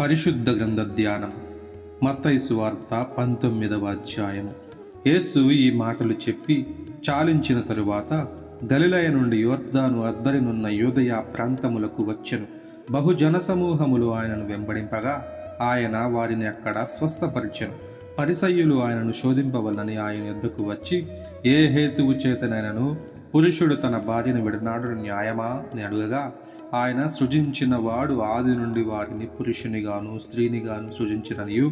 పరిశుద్ధ గ్రంథ ధ్యానం. మత్తయి సువార్త 19వ అధ్యాయము. యేసు ఈ మాటలు చెప్పి చాలించిన తరువాత గలిలయ నుండి యొర్దాను అద్దరినున్న యూదయ ప్రాంతములకు వచ్చెను. బహుజన సమూహములు ఆయనను వెంబడింపగా ఆయన వారిని అక్కడ స్వస్థపరిచెను. పరిసయ్యులు ఆయనను శోధింపవలనని ఆయన యొద్దకు వచ్చి, ఏ హేతువు చేతనైనను పురుషుడు తన భార్యను విడనాడు న్యాయమా అని అడుగగా, ఆయన సృజించిన వాడు ఆది నుండి వారిని పురుషునిగాను స్త్రీనిగాను సృజించిననియు,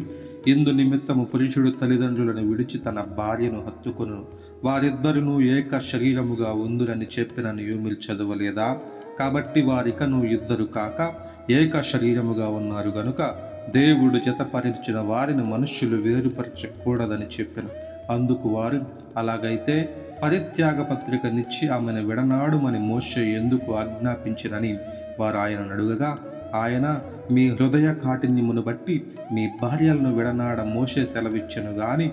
ఇందు నిమిత్తము పురుషుడు తల్లిదండ్రులను విడిచి తన భార్యను హత్తుకొను, వారిద్దరును ఏక శరీరముగా ఉందురని చెప్పిననియు మీరు చదవలేదా? కాబట్టి వారికను ఇద్దరు కాక ఏక శరీరముగా ఉన్నారు గనుక దేవుడు జతపరిచిన వారిని మనుష్యులు వేరుపరచకూడదని చెప్పాను. అందుకు వారు, అలాగైతే పరిత్యాగ పత్రికనిచ్చి ఆమెను విడనాడుమని మోషే ఎందుకు ఆజ్ఞాపించినని వారు ఆయనను అడుగగా, ఆయన, మీ హృదయ కాఠిన్యమును బట్టి మీ భార్యలను విడనాడ మోషే సెలవిచ్చెను గాని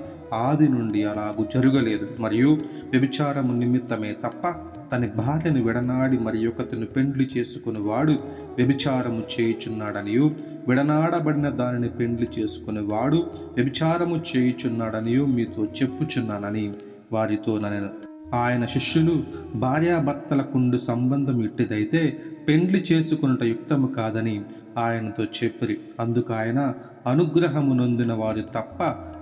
ఆది నుండి అలాగు జరగలేదు. మరియు వ్యభిచారము నిమిత్తమే తప్ప తన భార్యను విడనాడి మరి ఒకతను పెండ్లి చేసుకుని వాడు వ్యభిచారము చేయుచున్నాడనియు, విడనాడబడిన దానిని పెండ్లి చేసుకుని వాడు వ్యభిచారము చేయుచున్నాడనియు మీతో చెప్పుచున్నానని వారితో నన్ను. ఆయన శిష్యులు, భార్యాభర్తలకుండు సంబంధం ఇట్టిదైతే పెండ్లి చేసుకున్నట యుక్తము కాదని ఆయనతో చెప్పిరి. అందుకు ఆయన, అనుగ్రహము నొందిన వారు తప్ప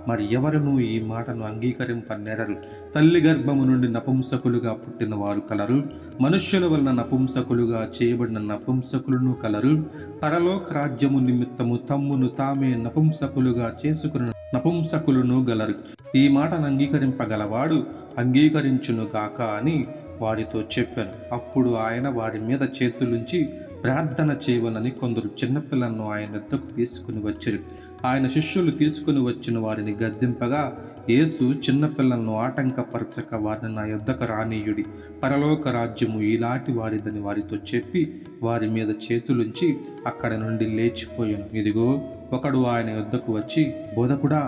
మరి ఎవరునూ ఈ మాటను అంగీకరింపనేరరు. తల్లి గర్భము నుండి నపుంసకులుగా పుట్టిన వారు కలరు, మనుష్యుల వలన నపుంసకులుగా చేయబడిన నపుంసకులను కలరు. పరలోక రాజ్యము నిమిత్తము తమ్మును తామే నపుంసకులుగా చేసుకున్న నపుంసకులను గలరు. ఈ మాటను అంగీకరింపగలవాడు అంగీకరించును గాక అని వారితో చెప్పాను. అప్పుడు ఆయన వారి మీద చేతులుంచి ప్రార్థన చేయవలని కొందరు చిన్నపిల్లలను ఆయన వద్దకు తీసుకుని వచ్చారు. ఆయన శిష్యులు తీసుకుని వచ్చిన వారిని గద్దింపగా, యేసు చిన్నపిల్లలను ఆటంకపరచక వారిని నా యొద్దకు రానీయుడి, పరలోక రాజ్యము ఈలాంటి వారిదని వారితో చెప్పి వారి మీద చేతులుంచి అక్కడ నుండి లేచిపోయాను. ఇదిగో, ఒకడు ఆయన యొద్దకు వచ్చి, బోధకుడా,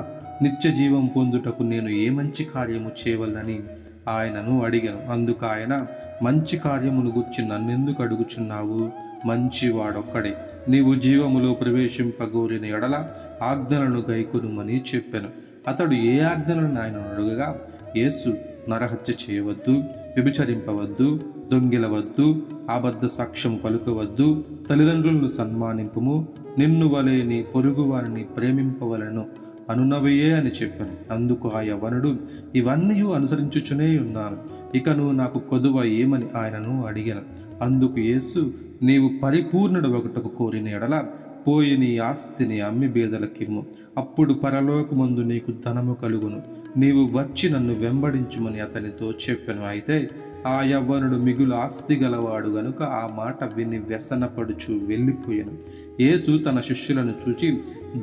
నిత్య జీవం పొందుటకు నేను ఏ మంచి కార్యము చేయవలనని ఆయనను అడిగాను. అందుకు ఆయన, మంచి కార్యమును గుర్చి నన్నెందుకు అడుగుచున్నావు? మంచివాడొక్కడే. నీవు జీవములో ప్రవేశింపగోరిన ఎడల ఆజ్ఞలను గైకొనుమని చెప్పాను. అతడు ఏ ఆజ్ఞలను ఆయన అడుగగా, యేసు, నరహత్య చేయవద్దు, వ్యభిచరింపవద్దు, దొంగిలవద్దు, అబద్ధ సాక్ష్యం పలుకవద్దు, తల్లిదండ్రులను సన్మానింపుము, నిన్ను వలె నీ పొరుగు వారిని ప్రేమింపవలను అనునవయే అని చెప్పాను. అందుకు ఆ యవ్వనుడు, ఇవన్నీ అనుసరించుచునే ఉన్నాను, ఇకను నాకు కొదువ ఏమని ఆయనను అడిగాను. అందుకు యేసు, నీవు పరిపూర్ణుడు ఒకటకు కోరిన ఎడల పోయి నీ ఆస్తిని అమ్మి బేదలకిమ్ము, అప్పుడు పరలోకమందు నీకు ధనము కలుగును, నీవు వచ్చి నన్ను వెంబడించుమని అతనితో చెప్పాను. అయితే ఆ యవ్వనుడు మిగులు ఆస్తి గలవాడు గనుక ఆ మాట విని వ్యసనపడుచు వెళ్ళిపోయాను. యేసు తన శిష్యులను చూచి,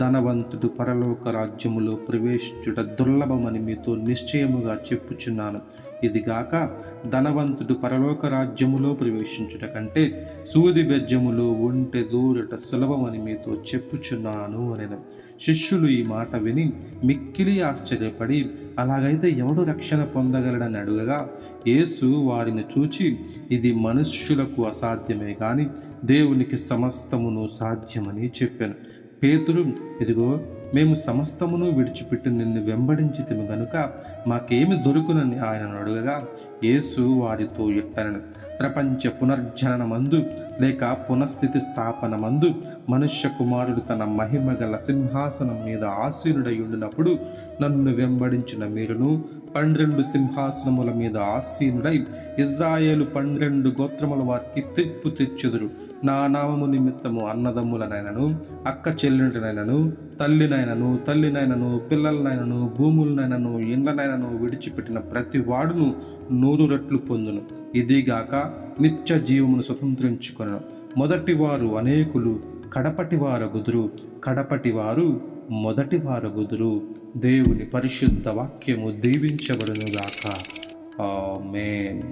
ధనవంతుడు పరలోక రాజ్యములో ప్రవేశించుట దుర్లభమని మీతో నిశ్చయముగా చెప్పుచున్నాను. ఇదిగాక ధనవంతుడు పరలోక రాజ్యములో ప్రవేశించుట కంటే సూది బెజ్జములో ఒంటె దూరట సులభమని మీతో చెప్పుచున్నాను అనెను. శిష్యులు ఈ మాట విని మిక్కిలి ఆశ్చర్యపడి, అలాగైతే ఎవడు రక్షణ పొందగలడని అడుగగా, యేసు వారిని చూచి, ఇది మనుష్యులకు అసాధ్యమే గాని దేవునికి సమస్తమును సాధ్యమని చెప్పాను. పేతురు, ఇదిగో, మేము సమస్తమును విడిచిపెట్టి నిన్ను వెంబడించితిమి గనుక మాకేమి దొరుకునని ఆయనను అడుగగా, యేసు వారితో ఇట్లనెను, ప్రపంచ పునర్జననమందు లేక పునఃస్థితి స్థాపనమందు మనుష్య కుమారుడు తన మహిమ గల సింహాసనం మీద ఆసీనుడై ఉండినప్పుడు నన్ను వెంబడించిన మీరును 12 సింహాసనముల మీద ఆసీనుడై ఇజ్రాయేలు 12 గోత్రముల వారికి తీర్పు తెచ్చుదురు. నా నామము నిమిత్తము అన్నదమ్ములనైనను, అక్క చెల్లెంటనైనను, తల్లినైనను, పిల్లలనైనను, భూములనైనను, ఇండ్లనైనను విడిచిపెట్టిన ప్రతి వాడును 100 రెట్లు పొందును. ఇదిగాక నిత్య జీవమును స్వతంత్రించుకొను. మొదటివారు అనేకులు కడపటివారగుదురు, కడపటివారు మొదటివారగుదురు. దేవుని పరిశుద్ధ వాక్యము దీవించబడునుగాక. ఆమేన్.